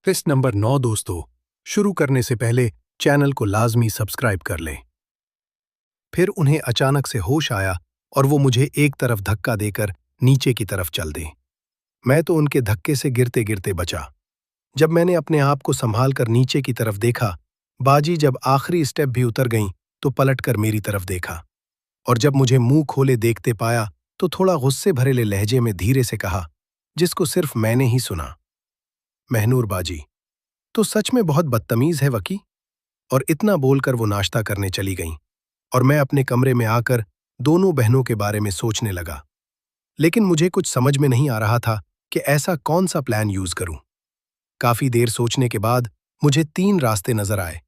Test number 9 दोस्तों, शुरू करने से पहले चैनल को लाजमी सब्सक्राइब कर लें। फिर उन्हें अचानक से होश आया और वो मुझे एक तरफ धक्का देकर नीचे की तरफ चल दें। मैं तो उनके धक्के से गिरते गिरते बचा। जब मैंने अपने आप को संभाल कर नीचे की तरफ देखा, बाजी जब आखिरी स्टेप भी उतर गईं तो पलटकर मेरी तरफ देखा और जब मुझे मुंह खोले देखते पाया तो थोड़ा गुस्से भरे लहजे में धीरे से कहा, जिसको सिर्फ मैंने ही सुना, महनूर बाजी तो सच में बहुत बदतमीज है वकी। और इतना बोलकर वो नाश्ता करने चली गईं और मैं अपने कमरे में आकर दोनों बहनों के बारे में सोचने लगा। लेकिन मुझे कुछ समझ में नहीं आ रहा था कि ऐसा कौन सा प्लान यूज करूं। काफी देर सोचने के बाद मुझे 3 रास्ते नजर आए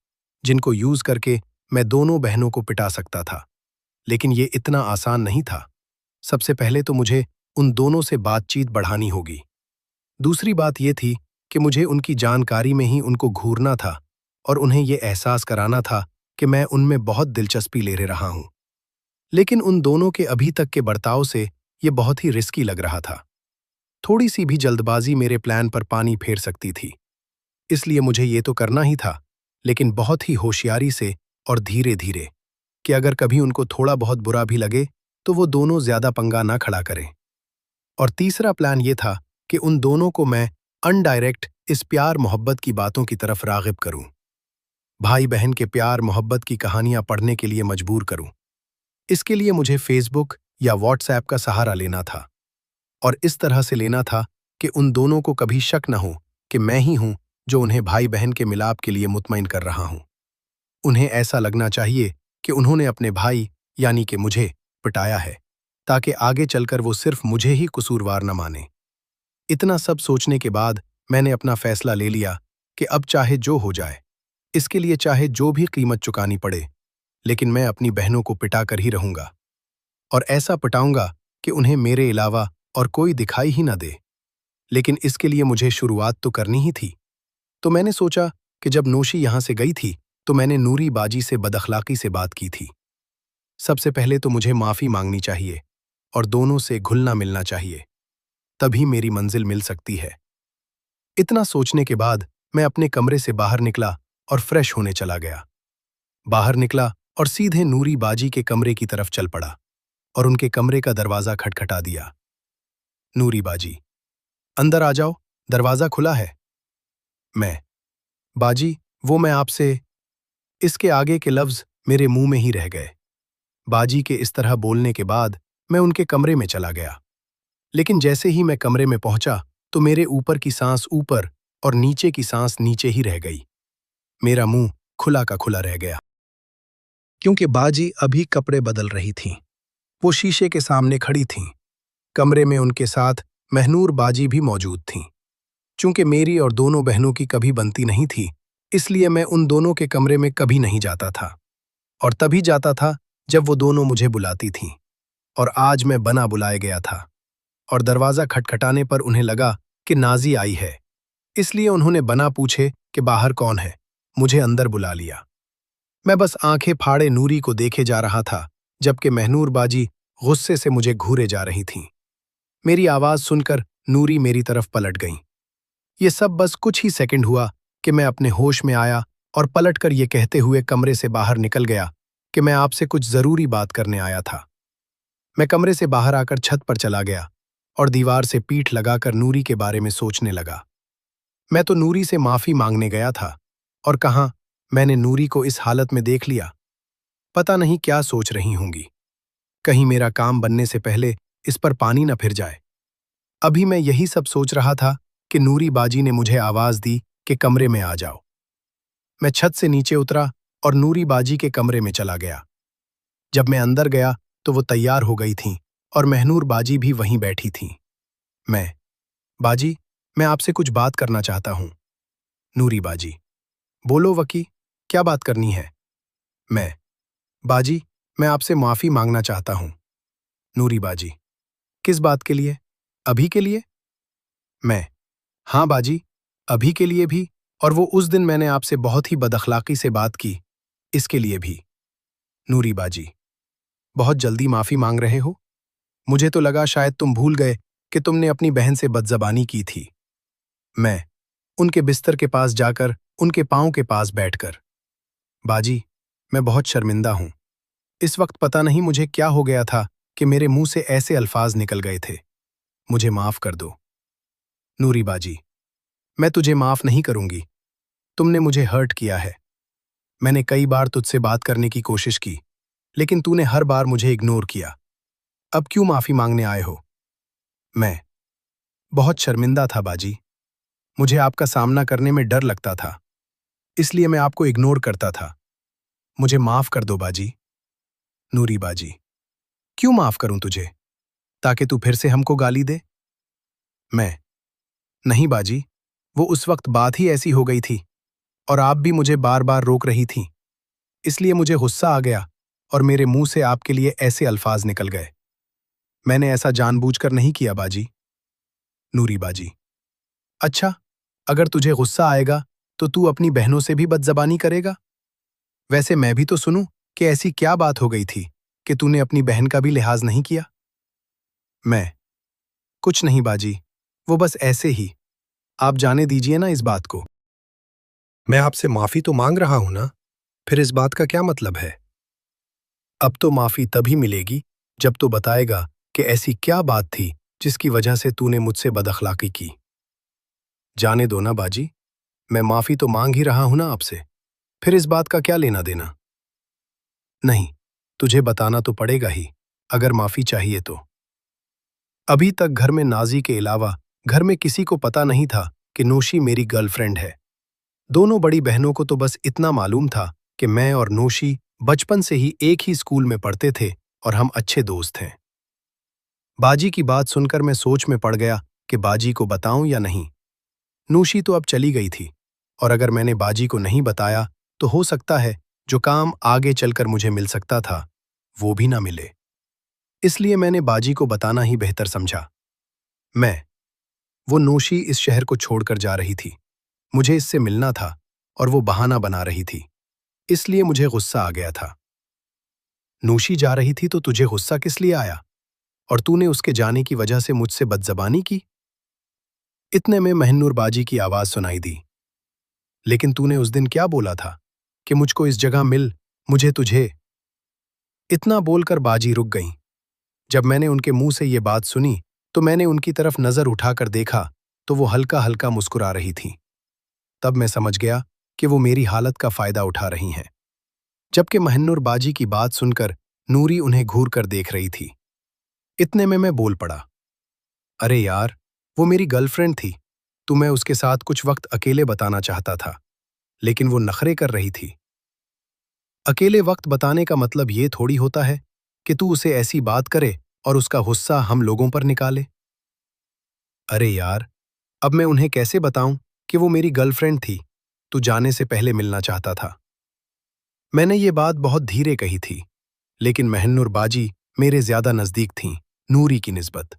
जिनको यूज करके मैं दोनों बहनों को पिटा सकता था, लेकिन ये इतना आसान नहीं था। सबसे पहले तो मुझे उन दोनों से बातचीत बढ़ानी होगी। दूसरी बात यह थी कि मुझे उनकी जानकारी में ही उनको घूरना था और उन्हें यह एहसास कराना था कि मैं उनमें बहुत दिलचस्पी ले रहा हूं। लेकिन उन दोनों के अभी तक के बर्ताव से यह बहुत ही रिस्की लग रहा था। थोड़ी सी भी जल्दबाजी मेरे प्लान पर पानी फेर सकती थी, इसलिए मुझे ये तो करना ही था, लेकिन बहुत ही होशियारी से और धीरे धीरे, कि अगर कभी उनको थोड़ा बहुत बुरा भी लगे तो वो दोनों ज्यादा पंगा ना खड़ा करें। और तीसरा प्लान ये था कि उन दोनों को मैं अनडायरेक्ट इस प्यार मोहब्बत की बातों की तरफ रागिब करूं, भाई बहन के प्यार मोहब्बत की कहानियां पढ़ने के लिए मजबूर करूं। इसके लिए मुझे फेसबुक या व्हाट्सएप का सहारा लेना था और इस तरह से लेना था कि उन दोनों को कभी शक न हो कि मैं ही हूं जो उन्हें भाई बहन के मिलाप के लिए मुतमईन कर रहा हूं। उन्हें ऐसा लगना चाहिए कि उन्होंने अपने भाई यानी कि मुझे पिटाया है, ताकि आगे चलकर वो सिर्फ मुझे ही कसूरवार न माने। इतना सब सोचने के बाद मैंने अपना फैसला ले लिया कि अब चाहे जो हो जाए, इसके लिए चाहे जो भी कीमत चुकानी पड़े, लेकिन मैं अपनी बहनों को पिटा कर ही रहूंगा और ऐसा पिटाऊंगा कि उन्हें मेरे अलावा और कोई दिखाई ही न दे। लेकिन इसके लिए मुझे शुरुआत तो करनी ही थी। तो मैंने सोचा कि जब नोशी यहां से गई थी तो मैंने नूरी बाजी से बदअखलाकी से बात की थी। सबसे पहले तो मुझे माफी मांगनी चाहिए और दोनों से घुलना मिलना चाहिए, तभी मेरी मंजिल मिल सकती है। इतना सोचने के बाद मैं अपने कमरे से बाहर निकला और फ्रेश होने चला गया। बाहर निकला और सीधे नूरी बाजी के कमरे की तरफ चल पड़ा और उनके कमरे का दरवाजा खटखटा दिया। नूरी बाजी, अंदर आ जाओ, दरवाजा खुला है। मैं, बाजी, वो मैं आपसे। इसके आगे के लफ्ज मेरे मुंह में ही रह गए। बाजी के इस तरह बोलने के बाद मैं उनके कमरे में चला गया, लेकिन जैसे ही मैं कमरे में पहुंचा तो मेरे ऊपर की सांस ऊपर और नीचे की सांस नीचे ही रह गई। मेरा मुंह खुला का खुला रह गया, क्योंकि बाजी अभी कपड़े बदल रही थीं। वो शीशे के सामने खड़ी थीं। कमरे में उनके साथ महनूर बाजी भी मौजूद थीं। चूंकि मेरी और दोनों बहनों की कभी बनती नहीं थी, इसलिए मैं उन दोनों के कमरे में कभी नहीं जाता था और तभी जाता था जब वो दोनों मुझे बुलाती थीं। और आज मैं बना बुलाया गया था और दरवाजा खटखटाने पर उन्हें लगा कि नाजी आई है, इसलिए उन्होंने बना पूछे कि बाहर कौन है, मुझे अंदर बुला लिया। मैं बस आंखें फाड़े नूरी को देखे जा रहा था, जबकि महनूर बाजी गुस्से से मुझे घूरे जा रही थीं। मेरी आवाज सुनकर नूरी मेरी तरफ पलट गईं। ये सब बस कुछ ही सेकंड हुआ कि मैं अपने होश में आया और पलटकर ये कहते हुए कमरे से बाहर निकल गया कि मैं आपसे कुछ जरूरी बात करने आया था। मैं कमरे से बाहर आकर छत पर चला गया और दीवार से पीठ लगाकर नूरी के बारे में सोचने लगा। मैं तो नूरी से माफी मांगने गया था और कहाँ मैंने नूरी को इस हालत में देख लिया। पता नहीं क्या सोच रही होंगी। कहीं मेरा काम बनने से पहले इस पर पानी न फिर जाए। अभी मैं यही सब सोच रहा था कि नूरी बाजी ने मुझे आवाज दी कि कमरे में आ जाओ। मैं छत से नीचे उतरा और नूरी बाजी के कमरे में चला गया। जब मैं अंदर गया तो वो तैयार हो गई थीं और महनूर बाजी भी वहीं बैठी थीं। मैं, बाजी, मैं आपसे कुछ बात करना चाहता हूं। नूरी बाजी, बोलो वकी, क्या बात करनी है? मैं, बाजी, मैं आपसे माफी मांगना चाहता हूं। नूरी बाजी, किस बात के लिए? अभी के लिए? मैं, हाँ बाजी, अभी के लिए भी, और वो उस दिन मैंने आपसे बहुत ही बदअखलाकी से बात की, इसके लिए भी। नूरी बाजी, बहुत जल्दी माफी मांग रहे हो? मुझे तो लगा शायद तुम भूल गए कि तुमने अपनी बहन से बदजबानी की थी। मैं, उनके बिस्तर के पास जाकर उनके पांव के पास बैठकर। बाजी, मैं बहुत शर्मिंदा हूं। इस वक्त पता नहीं मुझे क्या हो गया था कि मेरे मुंह से ऐसे अल्फाज निकल गए थे। मुझे माफ कर दो। नूरी बाजी, मैं तुझे माफ नहीं करूंगी। तुमने मुझे हर्ट किया है। मैंने कई बार तुझसे बात करने की कोशिश की, लेकिन तूने हर बार मुझे इग्नोर किया। अब क्यों माफी मांगने आए हो? मैं बहुत शर्मिंदा था बाजी। मुझे आपका सामना करने में डर लगता था, इसलिए मैं आपको इग्नोर करता था। मुझे माफ कर दो बाजी। नूरी बाजी, क्यों माफ करूं तुझे? ताकि तू फिर से हमको गाली दे? मैं नहीं बाजी, वो उस वक्त बात ही ऐसी हो गई थी और आप भी मुझे बार बार रोक रही थी, इसलिए मुझे गुस्सा आ गया और मेरे मुंह से आपके लिए ऐसे अल्फाज निकल गए। मैंने ऐसा जानबूझकर नहीं किया बाजी। नूरी बाजी, अच्छा, अगर तुझे गुस्सा आएगा तो तू अपनी बहनों से भी बदजबानी करेगा? वैसे मैं भी तो सुनूं कि ऐसी क्या बात हो गई थी कि तूने अपनी बहन का भी लिहाज नहीं किया? मैं कुछ नहीं बाजी, वो बस ऐसे ही। आप जाने दीजिए ना इस बात को। मैं आपसे माफी तो मांग रहा हूं ना, फिर इस बात का क्या मतलब है? अब तो माफी तभी मिलेगी जब तू बताएगा कि ऐसी क्या बात थी जिसकी वजह से तूने मुझसे बदअखलाकी की। जाने दो ना बाजी, मैं माफी तो मांग ही रहा हूं ना आपसे, फिर इस बात का क्या लेना देना? नहीं, तुझे बताना तो पड़ेगा ही, अगर माफी चाहिए तो। अभी तक घर में नाजी के अलावा घर में किसी को पता नहीं था कि नोशी मेरी गर्लफ्रेंड है। दोनों बड़ी बहनों को तो बस इतना मालूम था कि मैं और नोशी बचपन से ही एक ही स्कूल में पढ़ते थे और हम अच्छे दोस्त हैं। बाजी की बात सुनकर मैं सोच में पड़ गया कि बाजी को बताऊं या नहीं। नूशी तो अब चली गई थी, और अगर मैंने बाजी को नहीं बताया तो हो सकता है जो काम आगे चलकर मुझे मिल सकता था वो भी ना मिले। इसलिए मैंने बाजी को बताना ही बेहतर समझा। वो नूशी इस शहर को छोड़कर जा रही थी। मुझे इससे मिलना था और वो बहाना बना रही थी, इसलिए मुझे गुस्सा आ गया था। नूशी जा रही थी तो तुझे गुस्सा किस लिए आया? और तूने उसके जाने की वजह से मुझसे बदजबानी की? इतने में महनूर बाजी की आवाज सुनाई दी। लेकिन तूने उस दिन क्या बोला था कि मुझको इस जगह मिल, मुझे तुझे। इतना बोलकर बाजी रुक गईं। जब मैंने उनके मुंह से ये बात सुनी तो मैंने उनकी तरफ नजर उठाकर देखा तो वो हल्का हल्का मुस्कुरा रही थीं। तब मैं समझ गया कि वो मेरी हालत का फायदा उठा रही हैं। जबकि महनूर बाजी की बात सुनकर नूरी उन्हें घूर कर देख रही थी। इतने में मैं बोल पड़ा, अरे यार, वो मेरी गर्लफ्रेंड थी, तो मैं उसके साथ कुछ वक्त अकेले बताना चाहता था, लेकिन वो नखरे कर रही थी। अकेले वक्त बताने का मतलब ये थोड़ी होता है कि तू उसे ऐसी बात करे और उसका गुस्सा हम लोगों पर निकाले। अरे यार, अब मैं उन्हें कैसे बताऊं कि वो मेरी गर्लफ्रेंड थी, तू जाने से पहले मिलना चाहता था। मैंने ये बात बहुत धीरे कही थी, लेकिन महनूर बाजी मेरे ज्यादा नजदीक थीं नूरी की निस्बत।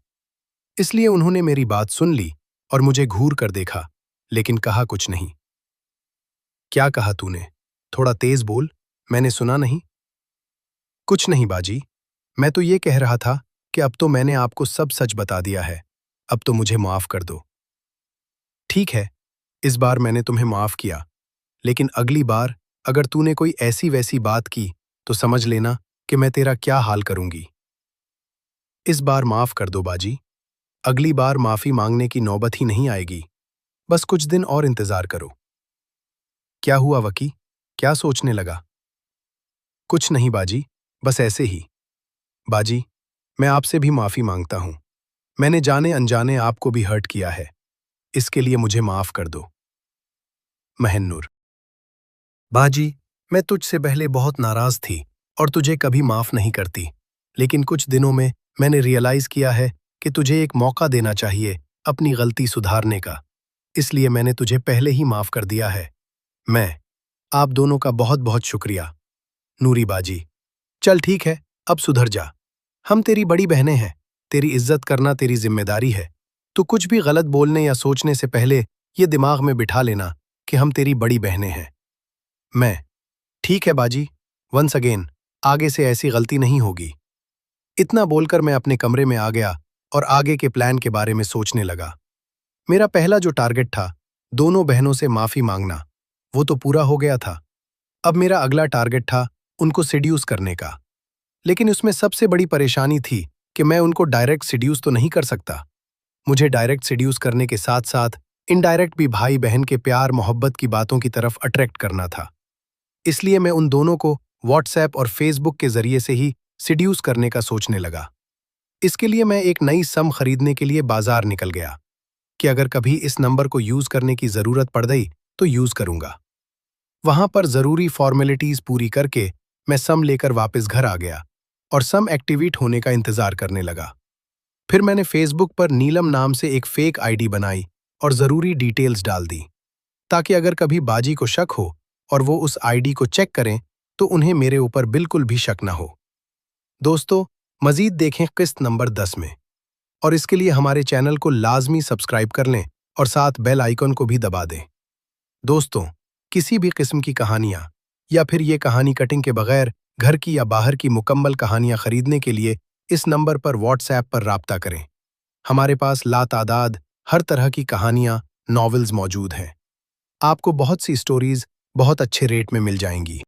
इसलिए उन्होंने मेरी बात सुन ली और मुझे घूर कर देखा, लेकिन कहा कुछ नहीं। क्या कहा तूने? थोड़ा तेज बोल, मैंने सुना नहीं। कुछ नहीं बाजी, मैं तो ये कह रहा था कि अब तो मैंने आपको सब सच बता दिया है, अब तो मुझे माफ कर दो। ठीक है, इस बार मैंने तुम्हें माफ किया, लेकिन अगली बार अगर तूने कोई ऐसी वैसी बात की तो समझ लेना कि मैं तेरा क्या हाल करूंगी। इस बार माफ कर दो बाजी, अगली बार माफी मांगने की नौबत ही नहीं आएगी। बस कुछ दिन और इंतजार करो। क्या हुआ वकी? क्या सोचने लगा? कुछ नहीं बाजी, बस ऐसे ही। बाजी, मैं आपसे भी माफी मांगता हूं। मैंने जाने अनजाने आपको भी हर्ट किया है, इसके लिए मुझे माफ कर दो। महनूर बाजी, मैं तुझसे पहले बहुत नाराज थी और तुझे कभी माफ नहीं करती, लेकिन कुछ दिनों में मैंने रियलाइज किया है कि तुझे एक मौका देना चाहिए अपनी गलती सुधारने का, इसलिए मैंने तुझे पहले ही माफ कर दिया है। मैं आप दोनों का बहुत बहुत शुक्रिया। नूरी बाजी, चल ठीक है, अब सुधर जा। हम तेरी बड़ी बहनें हैं, तेरी इज्जत करना तेरी जिम्मेदारी है। तो कुछ भी गलत बोलने या सोचने से पहले ये दिमाग में बिठा लेना कि हम तेरी बड़ी बहनें हैं। मैं ठीक है बाजी, वंस अगेन, आगे से ऐसी गलती नहीं होगी। इतना बोलकर मैं अपने कमरे में आ गया और आगे के प्लान के बारे में सोचने लगा। मेरा पहला जो टारगेट था, दोनों बहनों से माफी मांगना, वो तो पूरा हो गया था। अब मेरा अगला टारगेट था उनको सिड्यूस करने का। लेकिन उसमें सबसे बड़ी परेशानी थी कि मैं उनको डायरेक्ट सिड्यूस तो नहीं कर सकता। मुझे डायरेक्ट सिड्यूस करने के साथ साथ इनडायरेक्ट भी भाई बहन के प्यार मोहब्बत की बातों की तरफ अट्रैक्ट करना था। इसलिए मैं उन दोनों को व्हाट्सएप और फेसबुक के जरिए से ही सिड्यूस करने का सोचने लगा। इसके लिए मैं एक नई सम खरीदने के लिए बाजार निकल गया कि अगर कभी इस नंबर को यूज करने की जरूरत पड़ गई तो यूज करूंगा। वहां पर जरूरी फॉर्मेलिटीज पूरी करके मैं सम लेकर वापस घर आ गया और सम एक्टिवेट होने का इंतजार करने लगा। फिर मैंने फेसबुक पर नीलम नाम से एक फेक आईडी बनाई और जरूरी डिटेल्स डाल दी, ताकि अगर कभी बाजी को शक हो और वो उस आईडी को चेक करें तो उन्हें मेरे ऊपर बिल्कुल भी शक ना हो। दोस्तों, मजीद देखें किस्त नंबर 10 में, और इसके लिए हमारे चैनल को लाजमी सब्सक्राइब कर लें और साथ बेल आइकन को भी दबा दें। दोस्तों, किसी भी किस्म की कहानियां या फिर ये कहानी कटिंग के बगैर घर की या बाहर की मुकम्मल कहानियां खरीदने के लिए इस नंबर पर व्हाट्सएप पर राब्ता करें। हमारे पास लातादाद हर तरह की कहानियां, नॉवेल्स मौजूद हैं। आपको बहुत सी स्टोरीज बहुत अच्छे रेट में मिल जाएंगी।